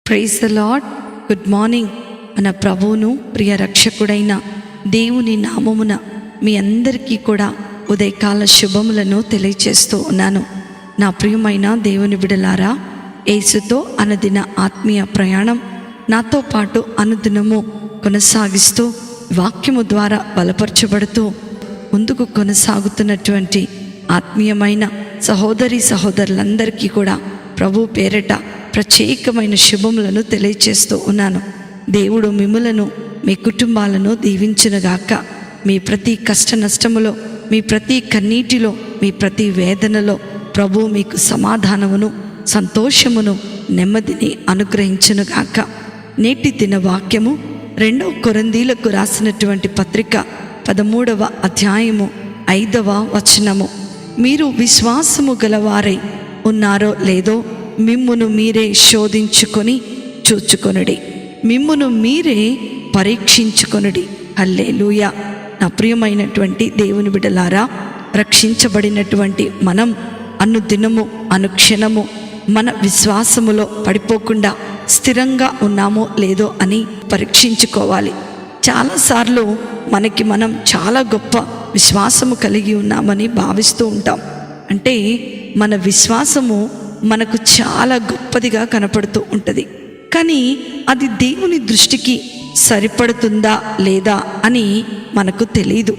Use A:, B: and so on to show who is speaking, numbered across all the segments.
A: Praise the lord. Good morning. మన ప్రభువును ప్రియ రక్షకుడైన దేవుని నామమున మీ అందరికీ కూడా ఉదయకాల శుభములను తెలియచేస్తూ ఉన్నాను. నా ప్రియమైన దేవుని బిడలారా, యేసుతో అనుదిన ఆత్మీయ ప్రయాణం నాతో పాటు అనుదినము కొనసాగిస్తూ వాక్యము ద్వారా బలపరచబడుతూ ముందుకు కొనసాగుతున్నటువంటి ఆత్మీయమైన సహోదరి సహోదరులందరికీ కూడా ప్రభు పేరిట ప్రత్యేకమైన శుభములను తెలియచేస్తూ ఉన్నాను. దేవుడు మిమ్ములను మీ కుటుంబాలను దీవించునుగాక. మీ ప్రతి కష్ట నష్టములో, మీ ప్రతి కన్నీటిలో, మీ ప్రతి వేదనలో ప్రభు మీకు సమాధానమును, సంతోషమును, నెమ్మదిని అనుగ్రహించునుగాక. నేటి దిన వాక్యము 2 కొరింథీలకు రాసినటువంటి పత్రిక 13వ అధ్యాయము 5వ వచనము. మీరు విశ్వాసము గలవారై ఉన్నారో లేదో మిమ్మును మీరే శోధించుకొని చూచుకొనుడి, మిమ్మును మీరే పరీక్షించుకొనుడి. హల్లెలూయా. నా ప్రియమైనటువంటి దేవుని బిడ్డలారా, రక్షించబడినటువంటి మనం అనుదినము అనుక్షణము మన విశ్వాసములో పడిపోకుండా స్థిరంగా ఉన్నామో లేదో అని పరీక్షించుకోవాలి. చాలాసార్లు మనం చాలా గొప్ప విశ్వాసము కలిగి ఉన్నామని భావిస్తూ ఉంటాం. అంటే మన విశ్వాసము మనకు చాలా గొప్పదిగా కనపడుతూ ఉంటుంది. కానీ అది దేవుని దృష్టికి సరిపడుతుందా లేదా అని మనకు తెలియదు.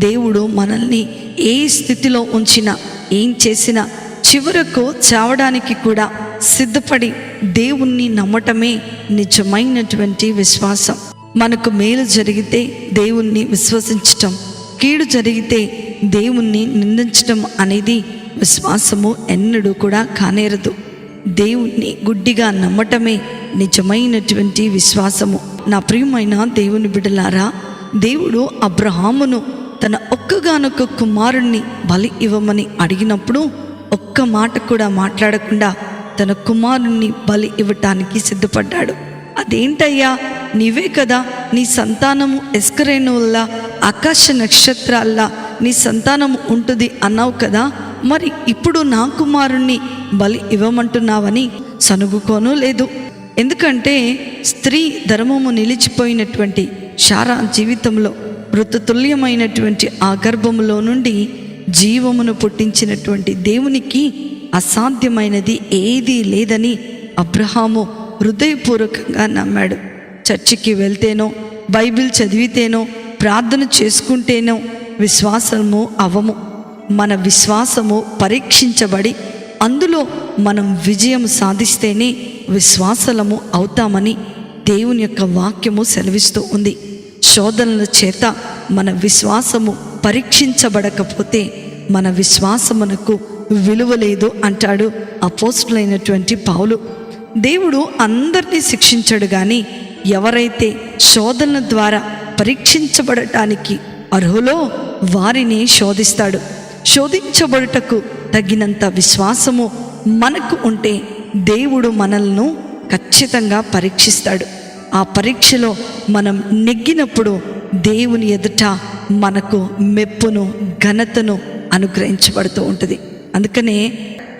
A: దేవుడు మనల్ని ఏ స్థితిలో ఉంచినా, ఏం చేసినా చివరకు చావడానికి కూడా సిద్ధపడి దేవుణ్ణి నమ్మటమే నిజమైనటువంటి విశ్వాసం. మనకు మేలు జరిగితే దేవుణ్ణి విశ్వసించటం, కీడు జరిగితే దేవుణ్ణి నిందించటం అనేది విశ్వాసము ఎన్నడూ కూడా కానేరదు. దేవుణ్ణి గుడ్డిగా నమ్మటమే నిజమైనటువంటి విశ్వాసము. నా ప్రియమైన దేవుని బిడ్డలారా, దేవుడు అబ్రహామును తన ఒక్కగానొక్క కుమారుణ్ణి బలి ఇవ్వమని అడిగినప్పుడు ఒక్క మాట కూడా మాట్లాడకుండా తన కుమారుణ్ణి బలి ఇవ్వటానికి సిద్ధపడ్డాడు. అదేంటయ్యా, నీవే కదా నీ సంతానము ఎస్కరేణుల్లా ఆకాశ నక్షత్రాల్లా నీ సంతానము ఉంటుంది అన్నావు కదా, మరి ఇప్పుడు నా కుమారుణ్ణి బలి ఇవ్వమంటున్నావని సనుగుకోను లేదు. ఎందుకంటే స్త్రీ ధర్మము నిలిచిపోయినటువంటి శారా జీవితంలో ఋతుతుల్యమైనటువంటి ఆ గర్భములో నుండి జీవమును పుట్టించినటువంటి దేవునికి అసాధ్యమైనది ఏదీ లేదని అబ్రహాము హృదయపూర్వకంగా నమ్మాడు. చర్చికి వెళ్తేనో, బైబిల్ చదివితేనో, ప్రార్థన చేసుకుంటేనో విశ్వాసము అవము. మన విశ్వాసము పరీక్షించబడి అందులో మనం విజయం సాధిస్తేనే విశ్వాసలము అవుతామని దేవుని యొక్క వాక్యము సెలవిస్తూ ఉంది. శోధనల చేత మన విశ్వాసము పరీక్షించబడకపోతే మన విశ్వాసమునకు విలువ లేదు అంటాడు అపోస్తలుడైనటువంటి పౌలు. దేవుడు అందరినీ శిక్షించడు, కానీ ఎవరైతే శోధనల ద్వారా పరీక్షించబడటానికి అర్హులో వారిని శోధిస్తాడు. శోధించబడుటకు తగినంత విశ్వాసము మనకు ఉంటే దేవుడు మనల్ని ఖచ్చితంగా పరీక్షిస్తాడు. ఆ పరీక్షలో మనం నెగ్గినప్పుడు దేవుని ఎదుట మనకు మెప్పును, ఘనతను అనుగ్రహించబడుతూ ఉంటుంది. అందుకనే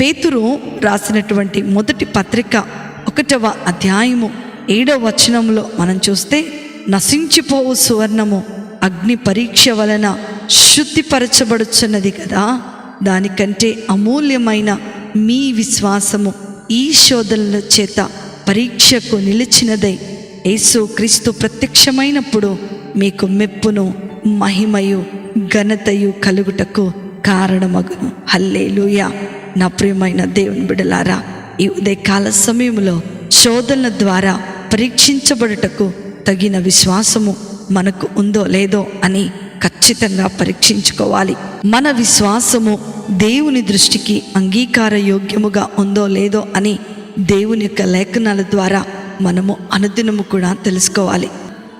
A: పేతురు రాసినటువంటి మొదటి పత్రిక 1వ అధ్యాయము 7వ వచనంలో మనం చూస్తే, నశించిపోవు సువర్ణము అగ్ని పరీక్ష వలన శుద్ధిపరచబడుచున్నది కదా, దానికంటే అమూల్యమైన మీ విశ్వాసము ఈ శోధనల చేత పరీక్షకు నిలిచినదై యేసు క్రీస్తు ప్రత్యక్షమైనప్పుడు మీకు మెప్పును, మహిమయు, ఘనతయు కలుగుటకు కారణమగును. హల్లెలూయా. నా ప్రియమైన దేవుని బిడ్డలారా, ఈ ఉదయకాల సమయంలో శోధనల ద్వారా పరీక్షించబడుటకు తగిన విశ్వాసము మనకు ఉందో లేదో అని ఖచ్చితంగా పరీక్షించుకోవాలి. మన విశ్వాసము దేవుని దృష్టికి అంగీకార యోగ్యముగా ఉందో లేదో అని దేవుని యొక్క లేఖనాల ద్వారా మనము అనుదినము కూడా తెలుసుకోవాలి.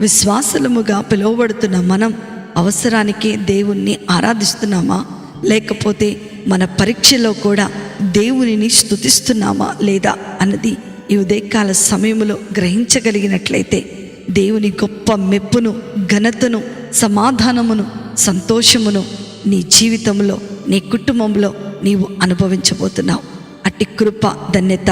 A: విశ్వాసముగా పిలువబడుతున్న మనం అవసరానికి దేవుణ్ణి ఆరాధిస్తున్నామా, లేకపోతే మన పరీక్షలో కూడా దేవునిని స్తుతిస్తున్నామా లేదా అన్నది ఈ ఉదయకాల సమయంలో గ్రహించగలిగినట్లయితే దేవుని గొప్ప మెప్పును, ఘనతను, సమాధానమును, సంతోషమును నీ జీవితంలో, నీ కుటుంబంలో నీవు అనుభవించబోతున్నావు. అట్టి కృప, ధన్యత,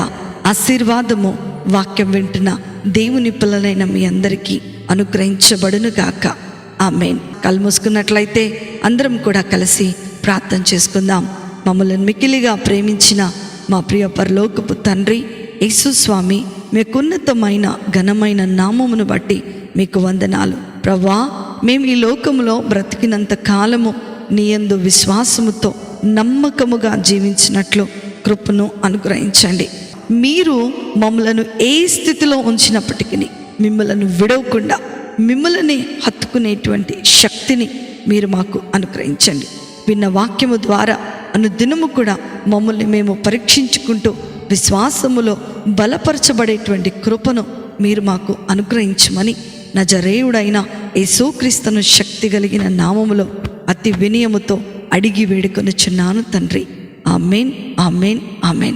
A: ఆశీర్వాదము వాక్యం వింటున్న దేవుని పిల్లలైన మీ అందరికీ అనుగ్రహించబడును గాక. ఆమేన్. కళ్ళు మూసుకున్నట్లయితే అందరం కూడా కలిసి ప్రార్థన చేసుకుందాం. మమ్మల్ని మిక్కిలిగా ప్రేమించిన మా ప్రియ పరలోకపు తండ్రి యేసు స్వామి, మీకున్నతమైన ఘనమైన నామమును బట్టి మీకు వందనాలు ప్రభువా. మేము ఈ లోకములో బ్రతికినంత కాలము నీ యందు విశ్వాసముతో నమ్మకముగా జీవించినట్లు కృపను అనుగ్రహించండి. మీరు మమ్మలను ఏ స్థితిలో ఉంచినప్పటికీ మిమ్మలను విడవకుండా మిమ్మల్ని హత్తుకునేటువంటి శక్తిని మీరు మాకు అనుగ్రహించండి. విన్న వాక్యము ద్వారా అనుదినము కూడా మమ్మల్ని మేము పరీక్షించుకుంటూ విశ్వాసములో బలపరచబడేటువంటి కృపను మీరు మాకు అనుగ్రహించమని నజరేయుడైన యేసుక్రీస్తును శక్తి కలిగిన నామములో అతి వినయముతో అడిగి వేడుకొనుచున్నాను తండ్రి. ఆమేన్, ఆమేన్, ఆమేన్.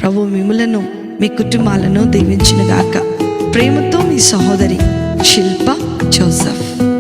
A: ప్రభు మిమ్ములను మీ కుటుంబాలను దీవించునుగాక. ప్రేమతో మీ సహోదరి శిల్ప జోసెఫ్.